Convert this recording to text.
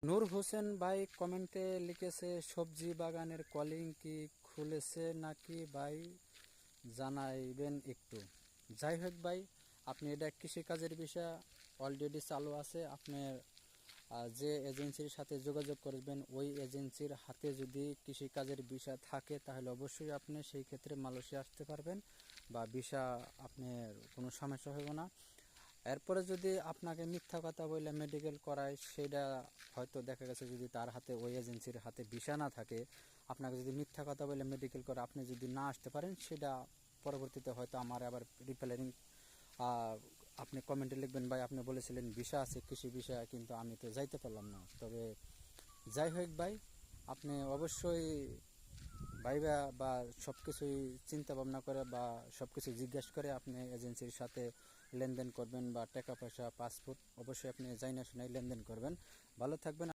নূর হোসেন ভাই কমেন্টে লিখেছে, সবজি বাগানের কলিং কি খুলেছে নাকি ভাই, জানাইবেন একটু। যাই হোক ভাই, আপনি এটা কৃষিকাজের বিষয় অলরেডি চালু আছে। আপনার যে এজেন্সির সাথে যোগাযোগ করবেন, ওই এজেন্সির হাতে যদি কৃষিকাজের ভিসা থাকে তাহলে অবশ্যই আপনি সেই ক্ষেত্রে মালয়েশিয়া আসতে পারবেন বা ভিসা আপনার কোনো সমস্যা হবে না। এরপরে যদি আপনাকে মিথ্যা কথা বলে মেডিকেল করায়, সেটা হয়তো দেখা গেছে যদি তার হাতে, ওই এজেন্সির হাতে ভিসা না থাকে, আপনাকে যদি মিথ্যা কথা বলে মেডিকেল করে আপনি যদি না আসতে পারেন, সেটা পরবর্তীতে হয়তো আমার আবার রিপ্লাইং আপনি কমেন্টে লিখবেন, ভাই আপনি বলেছিলেন ভিসা আছে, কৃষি ভিসা, কিন্তু আমি তো যাইতে পারলাম না। তবে যাই হোক ভাই, আপনি অবশ্যই ভাইবা বা সব কিছুই চিন্তা ভাবনা করে বা সব কিছু জিজ্ঞেস করে আপনি এজেন্সির সাথে লেনদেন করবেন, বা টাকা পয়সা পাসপোর্ট অবশ্যই আপনি জানা শোনাই লেনদেন করবেন। ভালো থাকবেন।